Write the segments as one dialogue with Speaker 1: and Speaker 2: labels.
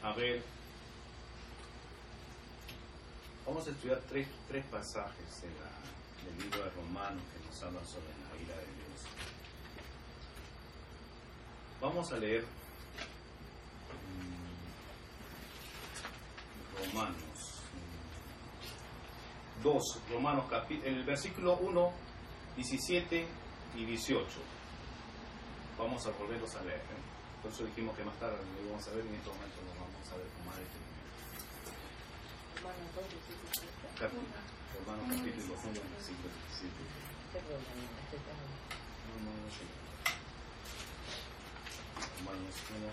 Speaker 1: a ver, vamos a estudiar tres pasajes del libro de Romanos que nos hablan sobre la ira de Dios. Vamos a leer Romanos 2, el versículo 1, 17 y 18. Vamos a volverlos a leer. Por eso dijimos que más tarde lo íbamos a ver, en este momento lo vamos a ver con más detenimiento. Romanos capítulo 1, versículo 17. Romanos 1,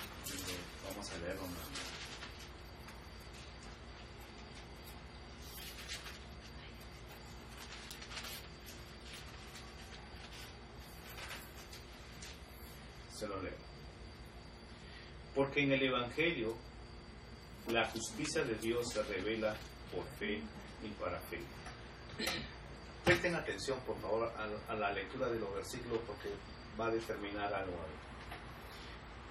Speaker 1: vamos a leer Romanos. Se lo leo. Porque en el Evangelio la justicia de Dios se revela por fe y para fe. Presten atención, por favor, a la lectura de los versículos porque va a determinar algo ahí.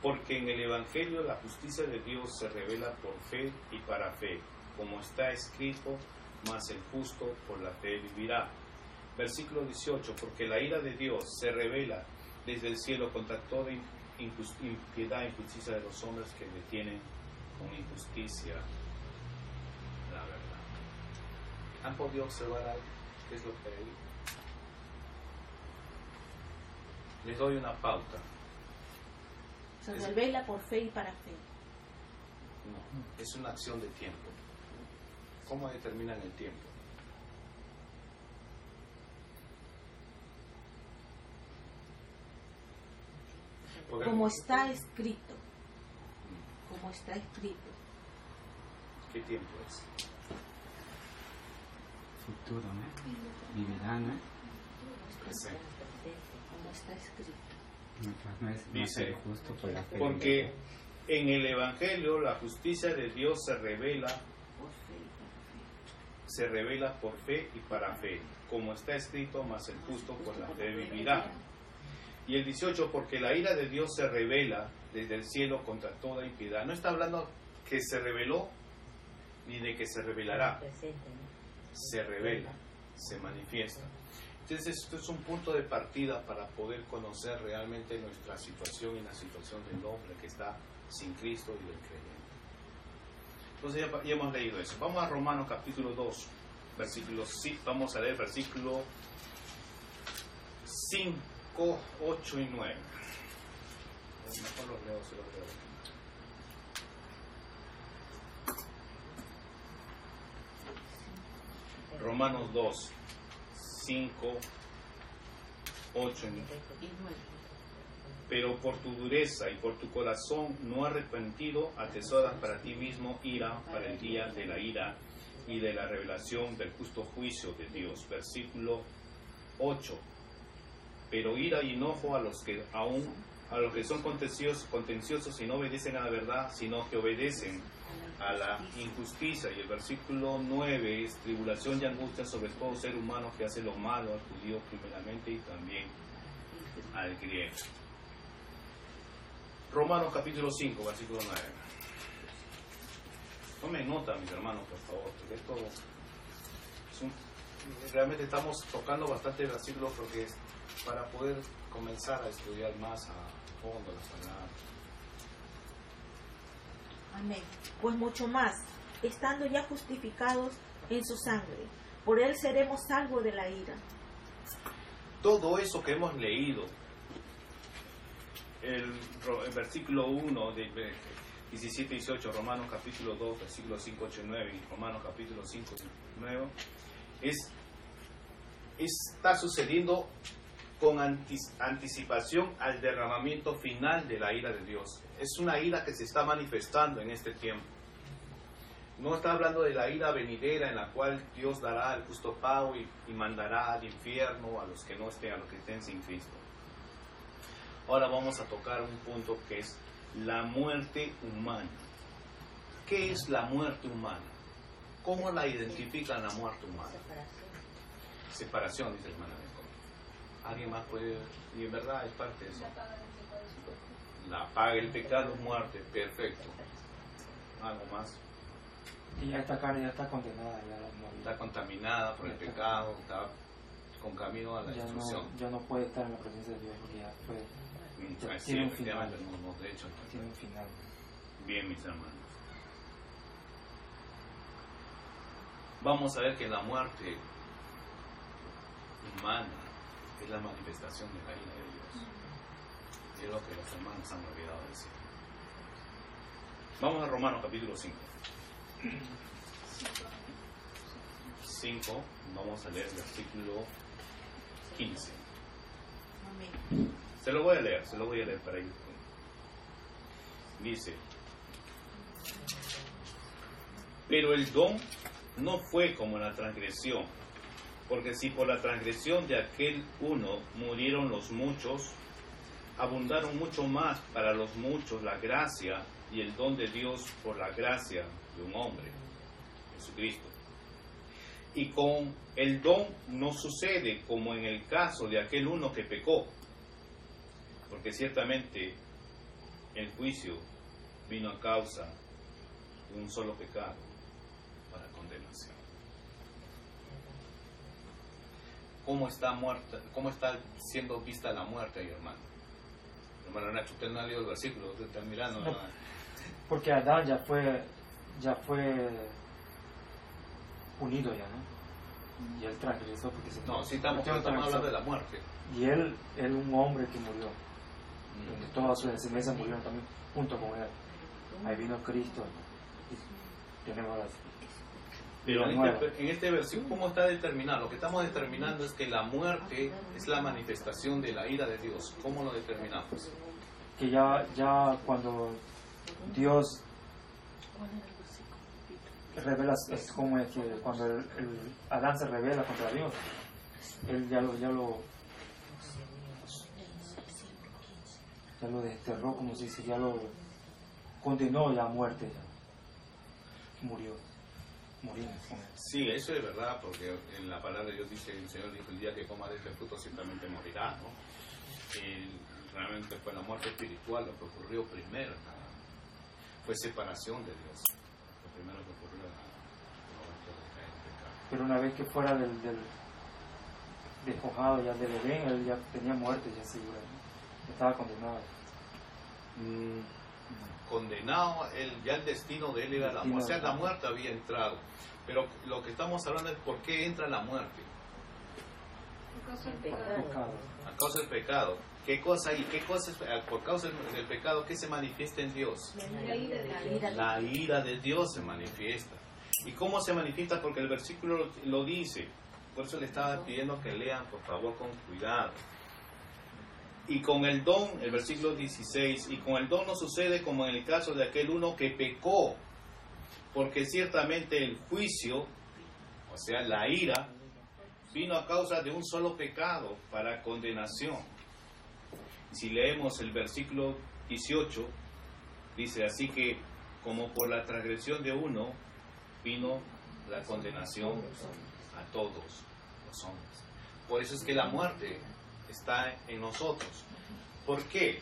Speaker 1: Porque en el Evangelio la justicia de Dios se revela por fe y para fe, como está escrito, mas el justo por la fe vivirá. Versículo 18, porque la ira de Dios se revela desde el cielo contra toda impiedad e injusticia de los hombres que detienen con injusticia la verdad. ¿Han podido observar algo? ¿Qué es lo que hay? Les doy una pauta.
Speaker 2: Se revela por fe y para fe.
Speaker 1: No, es una acción de tiempo. ¿Cómo determinan el tiempo?
Speaker 2: Como está escrito. Como está escrito.
Speaker 1: ¿Qué tiempo es?
Speaker 3: Futuro, ¿no? Vivirán, ¿no?
Speaker 1: Presente.
Speaker 2: Como está escrito.
Speaker 3: Mientras no es
Speaker 1: Dice,
Speaker 3: justo por la fe.
Speaker 1: porque en el Evangelio la justicia de Dios se revela por fe y para fe, como está escrito, mas el justo por la fe vivirá. Y el 18, porque la ira de Dios se revela desde el cielo contra toda impiedad. No está hablando que se reveló ni de que se revelará. Se revela, se manifiesta. Entonces esto es un punto de partida para poder conocer realmente nuestra situación y la situación del hombre que está sin Cristo y del creyente. Entonces ya hemos leído eso. Vamos a Romanos capítulo 2, versículos, sí, vamos a leer versículo 5, 8 y 9. Mejor los leo, se los leo. Romanos 2, 5, 8 y 9. Pero por tu dureza y por tu corazón no arrepentido atesoras para ti mismo ira para el día de la ira y de la revelación del justo juicio de Dios. Versículo 8. Pero ira y enojo a los que son contenciosos y no obedecen a la verdad, sino que obedecen a la injusticia. Y el versículo 9 es tribulación y angustia sobre todo ser humano que hace lo malo, al judío primeramente y también al griego. Romanos capítulo 5, versículo 9. Tomen nota, mis hermanos, por favor, porque esto realmente estamos tocando bastante versículos porque es para poder comenzar a estudiar más a fondo las palabras.
Speaker 2: Amén. Pues mucho más, estando ya justificados en su sangre, por él seremos salvos de la ira.
Speaker 1: Todo eso que hemos leído, el versículo 1 de 17 y 18, Romanos capítulo 2, versículos 5, 8 y 9, y Romanos capítulo 5, 9, está sucediendo con anticipación al derramamiento final de la ira de Dios. Es una ira que se está manifestando en este tiempo. No está hablando de la ira venidera en la cual Dios dará el justo pago y mandará al infierno a los que no estén, a los que estén sin Cristo. Ahora vamos a tocar un punto que es la muerte humana. ¿Qué es la muerte humana? ¿Cómo la identifican la muerte humana? Separación, dice el hermano. ¿Alguien más puede? Y en verdad es parte de eso. La paga del pecado, muerte, perfecto. algo más.
Speaker 4: Y ya esta carne ya está condenada, ya no,
Speaker 1: Está contaminada por el pecado, está con camino a la destrucción.
Speaker 4: ya no puede estar en la presencia de Dios porque ya fue, ya
Speaker 1: Sí,
Speaker 4: tiene un final.
Speaker 1: efectivamente, no, de hecho,
Speaker 4: Tiene un final.
Speaker 1: bien, mis hermanos. Vamos a ver que la muerte humana es la manifestación de la ira de Dios. Y es lo que los hermanos han olvidado decir. Vamos a Romanos capítulo 5. 5, vamos a leer el versículo 15. Se lo voy a leer para ir. Dice: pero el don no fue como la transgresión, porque si por la transgresión de aquel uno murieron los muchos, abundaron mucho más para los muchos la gracia y el don de Dios por la gracia de un hombre, Jesucristo. Y con el don no sucede como en el caso de aquel uno que pecó, porque ciertamente el juicio vino a causa de un solo pecado para condenación. ¿Cómo está siendo vista la muerte ahí, hermano? Hermano Nacho, usted no ha leído el versículo, usted está mirando.
Speaker 4: No, porque Adán ya fue unido ya, ¿no? Y él transgresó porque se...
Speaker 1: No, sí estamos hablando de la muerte.
Speaker 4: Y él un hombre que murió, donde todas sus descendencias murieron también junto con él. Ahí vino Cristo y tenemos las...
Speaker 1: Pero en este versículo, ¿cómo está determinado? Lo que estamos determinando es que la muerte es la manifestación de la ira de Dios. ¿Cómo lo determinamos?
Speaker 4: Que ya cuando Dios revela, es como es que cuando el Adán se revela contra Dios, él ya lo desterró, como se dice, ya lo condenó ya a muerte, ya morimos con él.
Speaker 1: Sí, eso es verdad, porque en la palabra de Dios dice, el Señor dijo: el día que comas de este fruto ciertamente morirá, ¿no? Y realmente fue la muerte espiritual lo que ocurrió primero, ¿no? Fue separación de Dios, lo primero que ocurrió en el momento de caer en pecado.
Speaker 4: Pero una vez que fuera del despojado ya del Edén, él ya tenía muerte ya segura, ¿no? Estaba condenado.
Speaker 1: Condenado, ya el destino de él era la muerte, o sea, la muerte había entrado. Pero lo que estamos hablando es por qué entra la muerte.
Speaker 5: Por causa del
Speaker 4: Pecado.
Speaker 1: A causa del pecado. ¿Qué cosa hay? ¿Qué cosa es, por causa del pecado, qué se manifiesta en Dios?
Speaker 5: La ira de Dios.
Speaker 1: La ira de Dios se manifiesta. ¿Y cómo se manifiesta? Porque el versículo lo dice. Por eso le estaba pidiendo que lean, por favor, con cuidado. Y con el don, el versículo 16, y con el don no sucede como en el caso de aquel uno que pecó, porque ciertamente el juicio, o sea, la ira, vino a causa de un solo pecado para condenación. Y si leemos el versículo 18, dice: así que como por la transgresión de uno vino la condenación a todos los hombres. Por eso es que la muerte está en nosotros. ¿Por qué?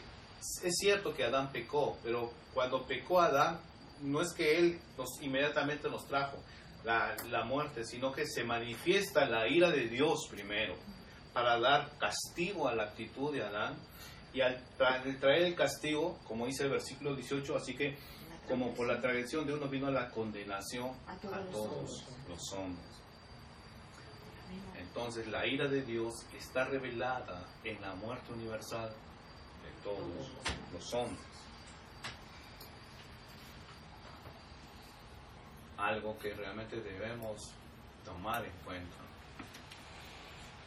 Speaker 1: Es cierto que Adán pecó, pero cuando pecó Adán, no es que él inmediatamente nos trajo la muerte, sino que se manifiesta la ira de Dios primero, para dar castigo a la actitud de Adán, y al traer el castigo, como dice el versículo 18, así que como por la transgresión de uno vino la condenación a todos los hombres. Entonces la ira de Dios está revelada en la muerte universal de todos los hombres. Algo que realmente debemos tomar en cuenta.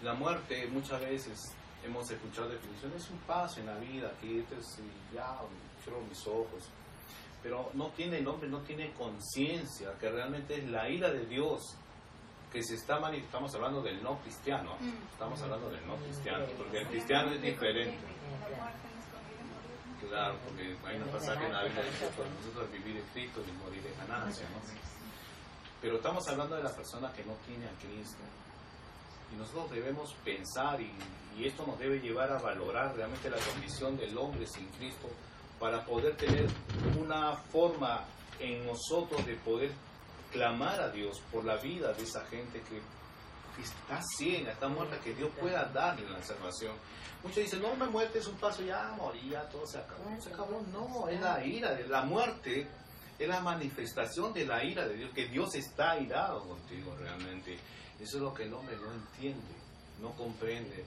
Speaker 1: La muerte, muchas veces hemos escuchado definiciones, es un paso en la vida, que esto es ya, cierro mis ojos. Pero no tiene nombre, no tiene conciencia, que realmente es la ira de Dios que se está manifestando. Estamos hablando del no cristiano, estamos hablando del no cristiano, porque el cristiano es diferente. Claro, porque hay un pasaje en la Biblia que dice: pues nosotros vivir en Cristo y morir en ganancia, ¿no? Pero estamos hablando de la persona que no tiene a Cristo. Y nosotros debemos pensar, y esto nos debe llevar a valorar realmente la condición del hombre sin Cristo, para poder tener una forma en nosotros de poder clamar a Dios por la vida de esa gente que está ciega, está muerta, que Dios pueda darle la salvación. Muchos dicen, no, me muerte es un paso, ya morí, ya todo se acabó. Se acabó. No, es la ira, la muerte es la manifestación de la ira de Dios, que Dios está airado contigo realmente. Eso es lo que el hombre no entiende, no comprende.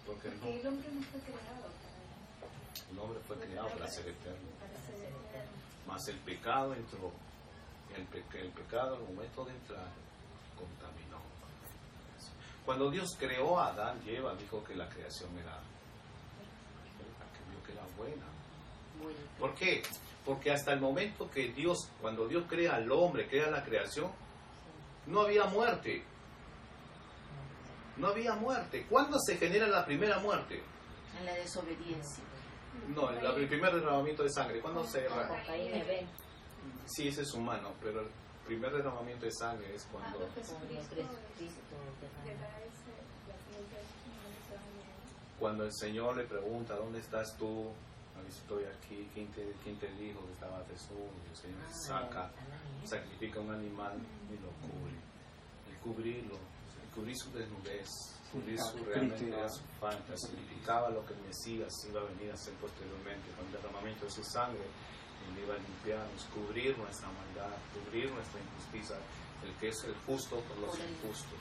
Speaker 1: Porque no,
Speaker 5: el hombre no fue creado para
Speaker 1: el hombre fue creado para ser eterno.
Speaker 5: ser eterno.
Speaker 1: Mas el pecado entró. El pecado al momento de entrar contaminó. Cuando Dios creó a Adán y Eva, dijo que la creación era perfecta, que vio que era buena. ¿Por qué? Porque hasta el momento que Dios, cuando Dios crea al hombre, crea la creación, no había muerte. No había muerte. ¿Cuándo se genera la primera muerte?
Speaker 2: En la desobediencia.
Speaker 1: No, el primer derramamiento de sangre. ¿Cuándo se
Speaker 2: Con Caín y Abel.
Speaker 1: Sí, ese es humano, pero el primer derramamiento de sangre es cuando... Cuando el Señor le pregunta, ¿dónde estás tú? Estoy aquí, ¿quién te dijo que estaba Jesús? Y el Señor sacrifica un animal y lo cubre. El cubrir su desnudez, cubrir realmente su falta, significaba lo que el Mesías iba a venir a hacer posteriormente, con el derramamiento de su sangre. Él iba a limpiarnos, cubrir nuestra maldad, cubrir nuestra injusticia, el que es el justo por los injustos.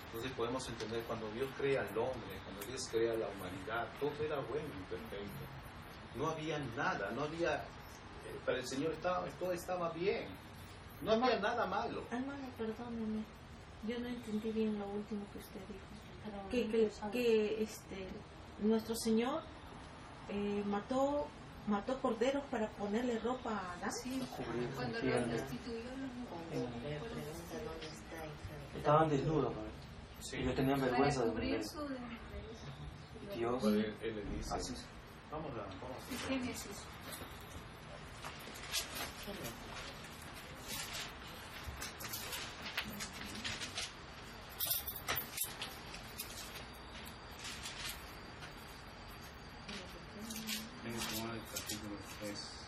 Speaker 1: Entonces podemos entender cuando Dios crea al hombre, cuando Dios crea la humanidad, todo era bueno y perfecto. No había nada, no había, para el Señor todo estaba bien, no había nada malo.
Speaker 2: Hermano, perdóneme, yo no entendí bien lo último que usted dijo. Que nuestro Señor mató corderos para ponerle ropa a Adán.
Speaker 5: Sí, cuando lo destituyó
Speaker 4: estaban desnudos, ¿no?
Speaker 1: Sí.
Speaker 4: Ellos tenían vergüenza de
Speaker 5: cubrir
Speaker 4: mujer.
Speaker 5: su
Speaker 4: Dios,
Speaker 1: Él le dice,
Speaker 4: así.
Speaker 1: vamos a
Speaker 5: Génesis.
Speaker 1: el capítulo 3.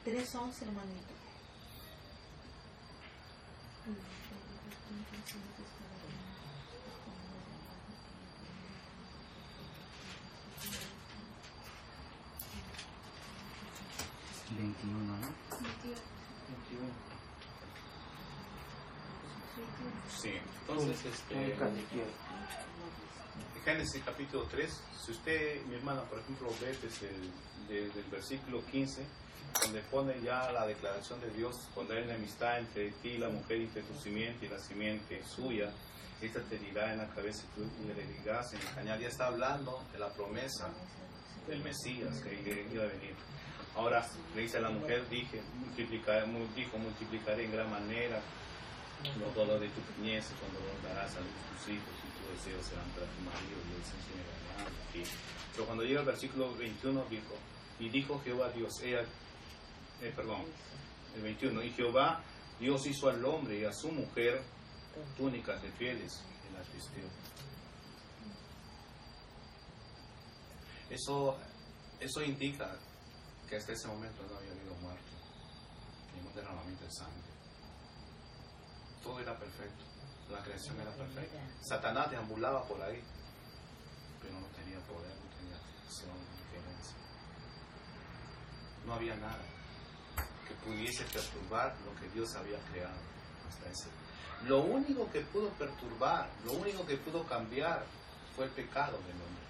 Speaker 2: El 3:11, hermanito.
Speaker 3: El 21, ¿no?
Speaker 4: 21.
Speaker 1: Sí, entonces Génesis capítulo 3, si usted, mi hermana, por ejemplo, ve desde el versículo 15, donde pone ya la declaración de Dios, cuando hay enemistad entre ti y la mujer, entre tu simiente y la simiente suya, esta te herirá en la cabeza y tú le herirás en el cañar. Ya está hablando de la promesa del Mesías que iba a venir. Ahora le dice a la mujer, dijo, multiplicaré en gran manera los dolores de tu pequeñez, cuando darás a luz tus hijos y tus deseos serán para tu marido y él se enseñará a ti. Pero cuando llega el versículo 21 dijo Jehová Dios, el 21, y Jehová Dios hizo al hombre y a su mujer túnicas de pieles y las vistió. Eso indica que hasta ese momento no había habido muerte, ningún derramamiento de sangre. Todo era perfecto, la creación era perfecta. Satanás deambulaba por ahí, pero no tenía poder, no tenía acción, no injerencia. No había nada que pudiese perturbar lo que Dios había creado hasta ese. Lo único que pudo perturbar, lo único que pudo cambiar fue el pecado del hombre.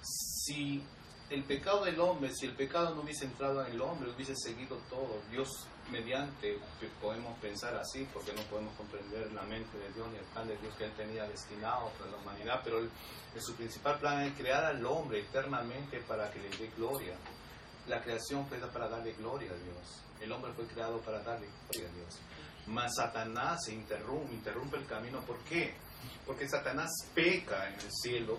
Speaker 1: Si el pecado del hombre, si el pecado no hubiese entrado en el hombre, hubiese seguido todo. Dios mediante, podemos pensar así, porque no podemos comprender la mente de Dios ni el plan de Dios que Él tenía destinado para la humanidad, pero su principal plan es crear al hombre eternamente para que le dé gloria. La creación fue para darle gloria a Dios. El hombre fue creado para darle gloria a Dios. Mas Satanás interrumpe el camino. ¿Por qué? Porque Satanás peca en el cielo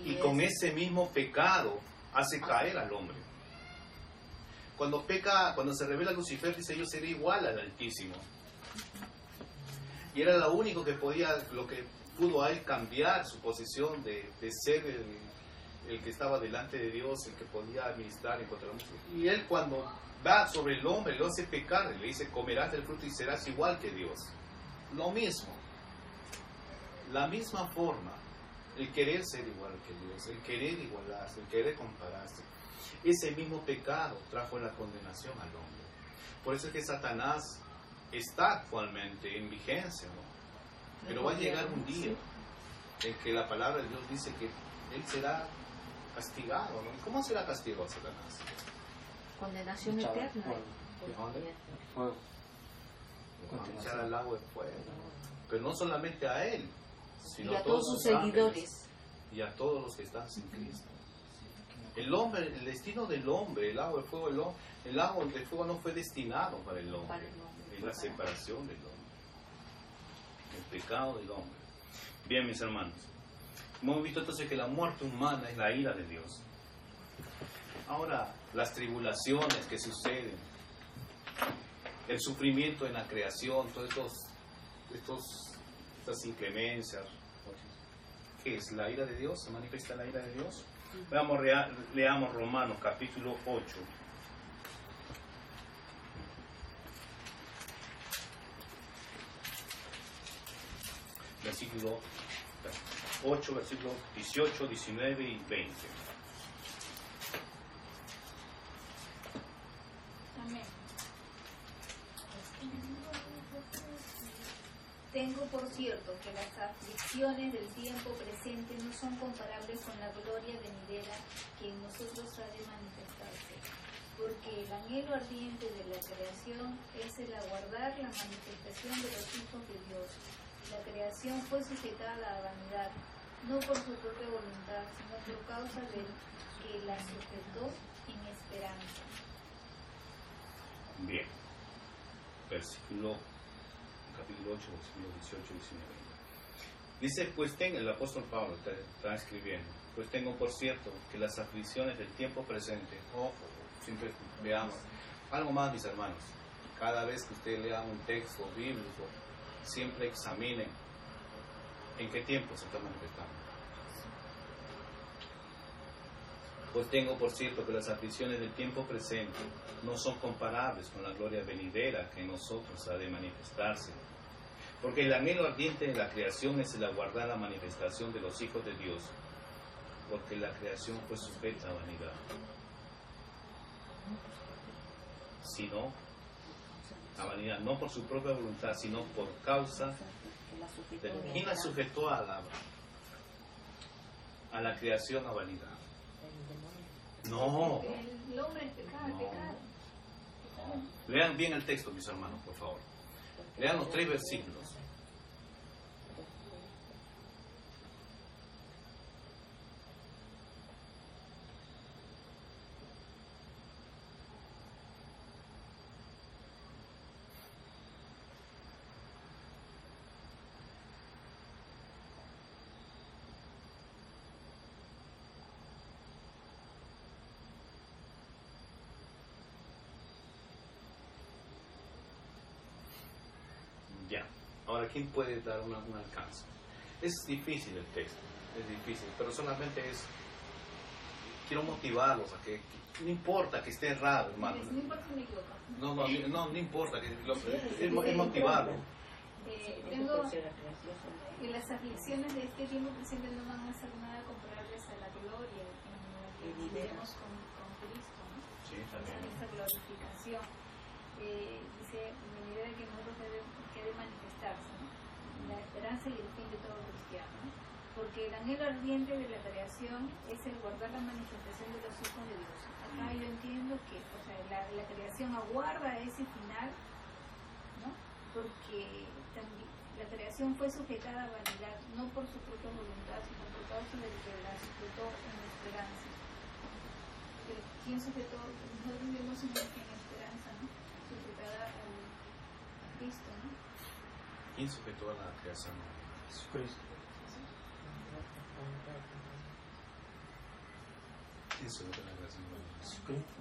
Speaker 1: y con ese mismo pecado hace caer al hombre. Cuando se revela Lucifer, dice: yo seré igual al Altísimo. Y era lo único que lo que pudo a él cambiar su posición de ser el que estaba delante de Dios, el que podía administrar en contra de la mujer. Y él, cuando va sobre el hombre, lo hace pecar, le dice: comerás del fruto y serás igual que Dios. Lo mismo, la misma forma, el querer ser igual que Dios, el querer igualarse, el querer compararse. Ese mismo pecado trajo la condenación al hombre. Por eso es que Satanás está actualmente en vigencia, ¿no? Pero va a llegar un día en que la palabra de Dios dice que él será castigado, ¿no? ¿Cómo será castigado Satanás?
Speaker 2: Condenación eterna.
Speaker 4: Fuego.
Speaker 1: Echar al lago de fuego. Pero no solamente a él, sino
Speaker 2: Y a todos sus
Speaker 1: los ángeles
Speaker 2: seguidores.
Speaker 1: y a todos los que están sin Cristo. El hombre, el destino del hombre, el lago de fuego, el lago de fuego no fue destinado para el hombre. Es la separación del hombre, el pecado del hombre. Bien, mis hermanos, hemos visto entonces que la muerte humana es la ira de Dios. Ahora, las tribulaciones que suceden, el sufrimiento en la creación, todas estas inclemencias, ¿qué es? ¿La ira de Dios? ¿Se manifiesta la ira de Dios? Leamos Romanos capítulo 8. Versículo 8, versículos 18, 19 y 20.
Speaker 5: Amén. Tengo por cierto que las aflicciones del tiempo presente no son comparables con la gloria venidera que en nosotros ha de manifestarse, porque el anhelo ardiente de la creación es el aguardar la manifestación de los hijos de Dios. La creación fue sujetada a la vanidad, no por su propia voluntad, sino por causa del que la sujetó en esperanza.
Speaker 1: Bien. Capítulo 8, versículos 18 y 19. Dice, pues el apóstol Pablo está escribiendo: pues tengo por cierto que las aflicciones del tiempo presente, siempre veamos, algo más, mis hermanos, cada vez que usted lea un texto bíblico, siempre examinen en qué tiempo se está manifestando. Pues tengo por cierto que las aflicciones del tiempo presente no son comparables con la gloria venidera que en nosotros ha de manifestarse. Porque el anhelo ardiente de la creación es el aguardar la manifestación de los hijos de Dios, porque la creación fue sujeta a vanidad. Sino, a vanidad, no por su propia voluntad, sino por causa de ¿quién la sujetó a la creación a vanidad? No.
Speaker 5: El hombre pecado,
Speaker 1: No.
Speaker 5: pecado.
Speaker 1: Lean bien el texto, mis hermanos, por favor. Lean los 3 versículos. Ya. Ahora, ¿quién puede dar un alcance? Es difícil el texto, es difícil, pero solamente quiero motivarlos a que no importa que esté errado, hermano.
Speaker 5: No importa si me equivoco.
Speaker 1: No importa, es motivarlo.
Speaker 5: Tengo que las aflicciones de este tiempo presente no van a ser nada comparables a la gloria en la que viviremos con Cristo, ¿no?
Speaker 1: Sí, también.
Speaker 5: Esta glorificación. Dice, venidera que nosotros debe manifestarse, ¿no? La esperanza y el fin de todo cristiano, ¿no? Porque el anhelo ardiente de la creación es el guardar la manifestación de los hijos de Dios. Acá yo entiendo que, o sea, la creación aguarda ese final, ¿no? Porque también la creación fue sujetada a vanidad, no por su propia voluntad, sino por causa del que la sujetó en esperanza. Pero ¿quién sujetó? Nosotros vivimos en esperanza, ¿no? Sujetada a Cristo, ¿no?
Speaker 1: ¿Quién sujetó a la creación?
Speaker 4: Jesucristo.
Speaker 1: ¿Quién sujetó a la creación?
Speaker 4: Jesucristo.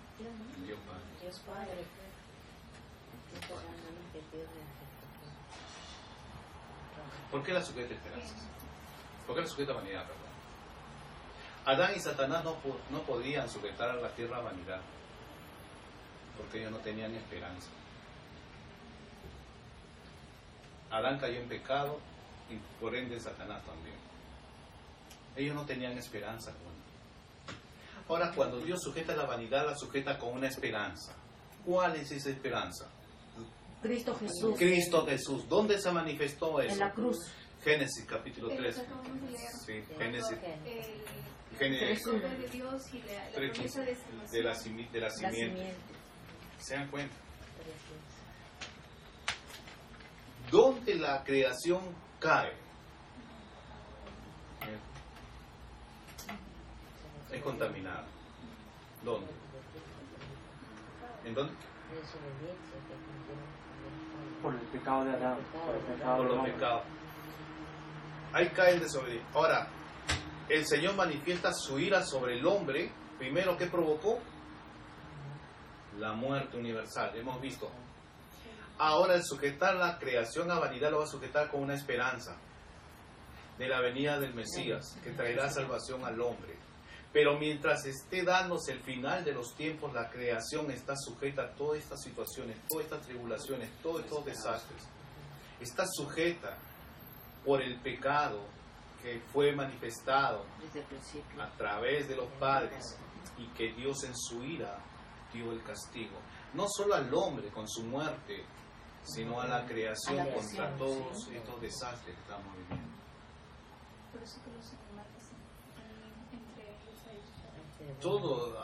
Speaker 1: Dios Padre.
Speaker 6: Dios Padre.
Speaker 1: ¿Por qué la sujeta esperanza? ¿Por qué la sujeta vanidad, perdón? Adán y Satanás no podían sujetar a la tierra a vanidad, porque ellos no tenían esperanza. Adán cayó en pecado y por ende Satanás también. Ellos no tenían esperanza alguna. Ahora, cuando Dios sujeta la vanidad, la sujeta con una esperanza. ¿Cuál es esa esperanza?
Speaker 2: Cristo Jesús.
Speaker 1: Cristo Jesús. ¿Dónde se manifestó eso?
Speaker 2: En la cruz.
Speaker 1: Génesis capítulo 3. Sí, Génesis.
Speaker 5: El poder de Dios y la promesa de salvación.
Speaker 1: De la simiente. ¿Se dan cuenta? ¿Dónde la creación cae? Es contaminada. ¿Dónde? ¿En dónde?
Speaker 4: Por el pecado de Adán. Por el pecado
Speaker 1: Por
Speaker 4: del
Speaker 1: los
Speaker 4: hombre.
Speaker 1: pecados. Ahí cae el desobediente. Ahora, el Señor manifiesta su ira sobre el hombre. Primero, ¿qué provocó? La muerte universal. Hemos visto. Ahora, el sujetar la creación a vanidad lo va a sujetar con una esperanza de la venida del Mesías, que traerá salvación al hombre. Pero mientras esté dándose el final de los tiempos, la creación está sujeta a todas estas situaciones, todas estas tribulaciones, todos estos desastres. Está sujeta por el pecado que fue manifestado a través de los padres y que Dios en su ira dio el castigo. No solo al hombre con su muerte, sino a la creación contra todos estos desastres que estamos viviendo.
Speaker 5: Por eso que los animales entre ellos hay.
Speaker 1: Todo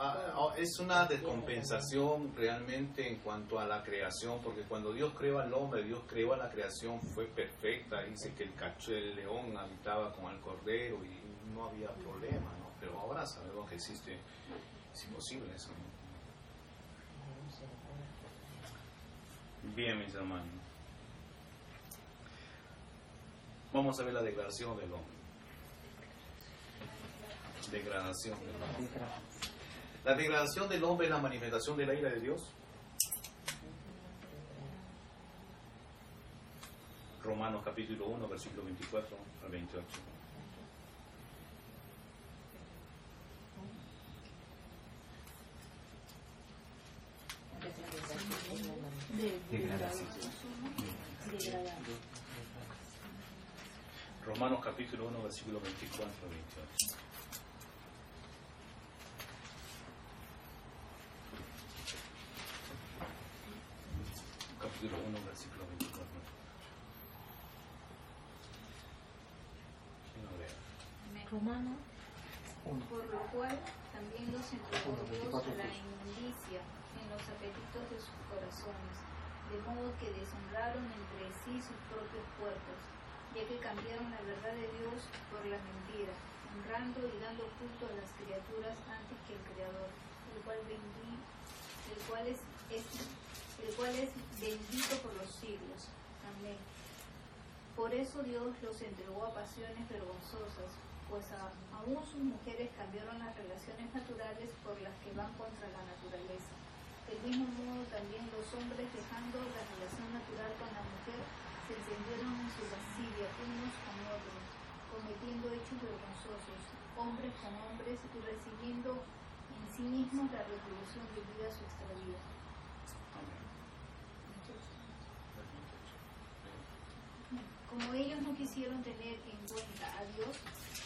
Speaker 1: es una descompensación realmente en cuanto a la creación, porque cuando Dios creó al hombre, Dios creó a la creación, fue perfecta. Dice que el león habitaba con el cordero y no había problema, ¿no? Pero ahora sabemos que existe, es imposible eso, ¿no? Bien, mis hermanos. Vamos a ver la degradación del hombre. Degradación del hombre. La degradación del hombre es la manifestación de la ira de Dios. Romanos capítulo 1, versículo 24 al 28. Romanos capítulo 1, versículo 24 al 28. Capítulo 1, versículo 24. ¿Quién lo lee?
Speaker 2: Romano.
Speaker 5: Por lo cual también los entregó Dios a la inmundicia en los apetitos de sus corazones, de modo que deshonraron entre sí sus propios cuerpos, ya que cambiaron la verdad de Dios por la mentira, honrando y dando culto a las criaturas antes que el Creador, el cual es bendito por los siglos. Amén. Por eso Dios los entregó a pasiones vergonzosas, pues aún sus mujeres cambiaron las relaciones naturales por las que van contra la naturaleza. Del mismo modo también los hombres, dejando la relación natural con la mujer, se encendieron en su lascivia unos con otros, cometiendo hechos vergonzosos, hombres con hombres, y recibiendo en sí mismos la retribución debida a su extravío. Como ellos no quisieron tener en cuenta a Dios,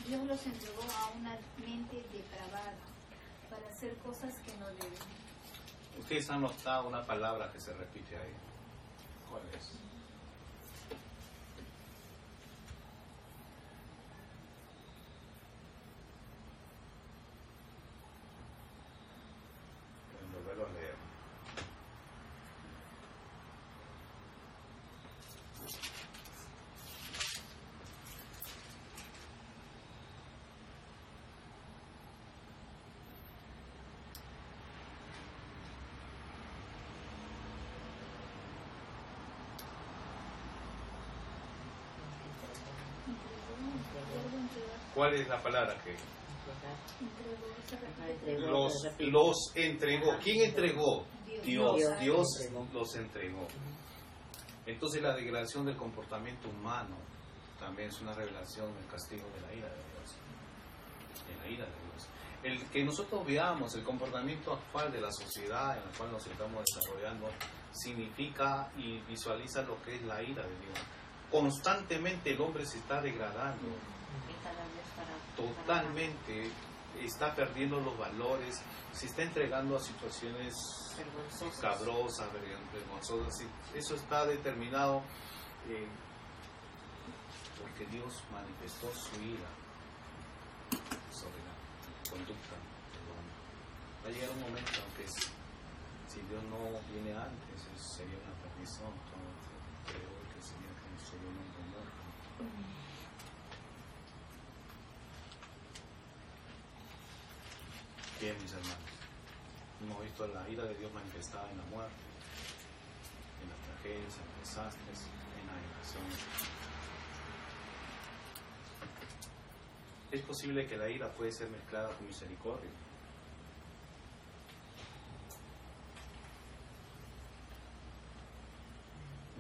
Speaker 5: Dios los entregó a una mente depravada para hacer cosas que no deben.
Speaker 1: Ustedes han notado una palabra que se repite ahí. ¿Cuál es? Pueden volverlo a leer. ¿Cuál es la palabra que?
Speaker 5: Entregó,
Speaker 1: Los entregó. ¿Quién entregó? Dios.
Speaker 6: Dios
Speaker 1: Dios
Speaker 6: entregó.
Speaker 1: los entregó. Entonces la degradación del comportamiento humano también es una revelación del castigo de la ira de Dios. De la ira de Dios. El que nosotros veamos el comportamiento actual de la sociedad en la cual nos estamos desarrollando significa y visualiza lo que es la ira de Dios. Constantemente el hombre se está degradando. Totalmente está perdiendo los valores, se está entregando a situaciones escabrosas, vergonzosas. Eso está determinado porque Dios manifestó su ira sobre la conducta del hombre. Va a llegar un momento en que si Dios no viene antes, eso sería una perdición. Creo que sería como solo un hombre muerto. Bien, mis hermanos, hemos visto la ira de Dios manifestada en la muerte, en las tragedias, en los desastres, en la negación. Es posible que la ira puede ser mezclada con misericordia.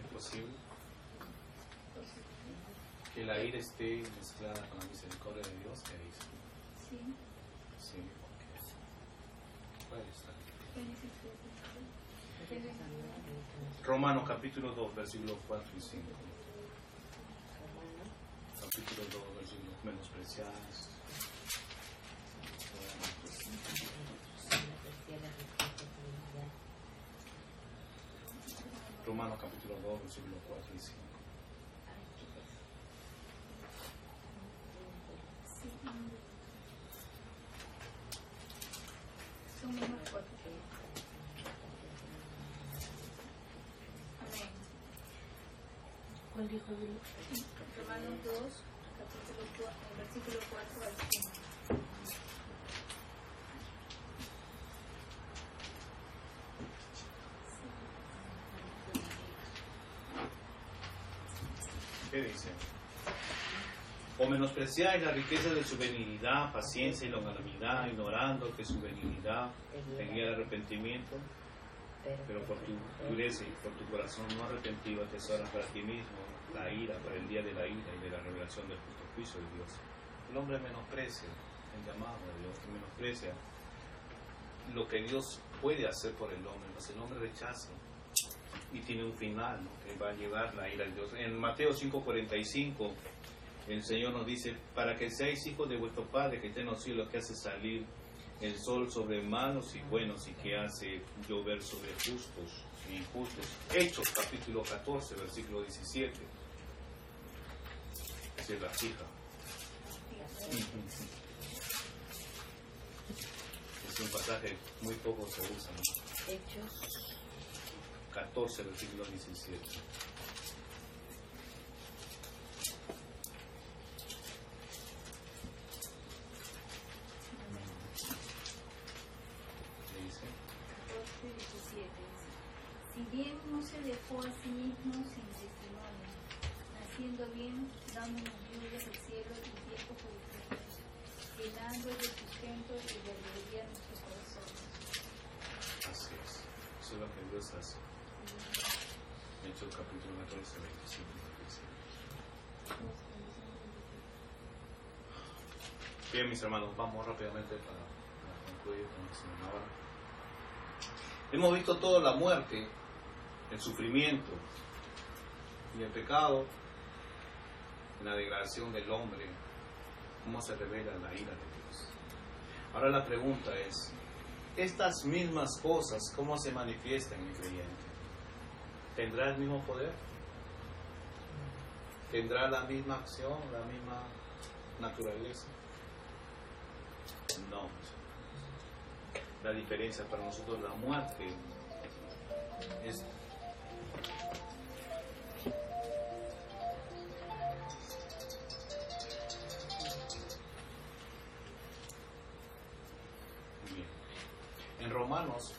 Speaker 1: Es posible que la ira esté mezclada con la misericordia de Dios. ¿Qué dice?
Speaker 5: Sí.
Speaker 1: Sí, porque puede estar. Romanos capítulo 2, versículos 4 y 5. Capítulo 2, versículos menospreciados. Romanos capítulo 2, versículos 4 y 5.
Speaker 5: Son menos fuertes. Amén.
Speaker 2: ¿Cuál dijo Dios?
Speaker 5: Romanos 2, capítulo 4, versículo 4 al 5.
Speaker 1: ¿Qué dice? O menospreciáis la riqueza de su benignidad, paciencia y longanimidad, ignorando que su benignidad tenía el arrepentimiento, pero por tu dureza y por tu corazón no arrepentido atesoras para ti mismo la ira, para el día de la ira y de la revelación del justo juicio de Dios. El hombre menosprecia el llamado de Dios, menosprecia lo que Dios puede hacer por el hombre, mas el hombre rechaza y tiene un final, ¿no?, que va a llevar la ira de Dios. En Mateo 5:45 el Señor nos dice: para que seáis hijos de vuestro Padre que está en los cielos, que hace salir el sol sobre malos y buenos y que hace llover sobre justos e injustos. Hechos capítulo 14 versículo 17. Se la fija. Es un pasaje muy poco se usa, ¿no?
Speaker 6: Hechos
Speaker 1: 14 versículo 17.
Speaker 5: Si bien no se dejó a sí mismo sin testimonio, haciendo bien, dándonos lluvias del cielo y tiempo fructífero, llenando de sustento y de alegría nuestros corazones.
Speaker 1: Así es. Eso es lo que Dios hace. Hechos capítulo 14, 25 y 27. Bien, mis hermanos, vamos rápidamente para concluir con la hora. Hemos visto toda la muerte, el sufrimiento y el pecado, en la degradación del hombre, cómo se revela la ira de Dios. Ahora la pregunta es, estas mismas cosas, ¿cómo se manifiestan en el creyente? ¿Tendrá el mismo poder? ¿Tendrá la misma acción, la misma naturaleza? No. La diferencia para nosotros, la muerte es bien. En Romanos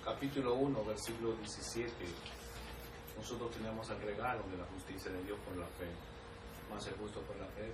Speaker 1: capítulo 1 versículo 17 nosotros tenemos el regalo de la justicia de Dios por la fe, más el justo por la fe.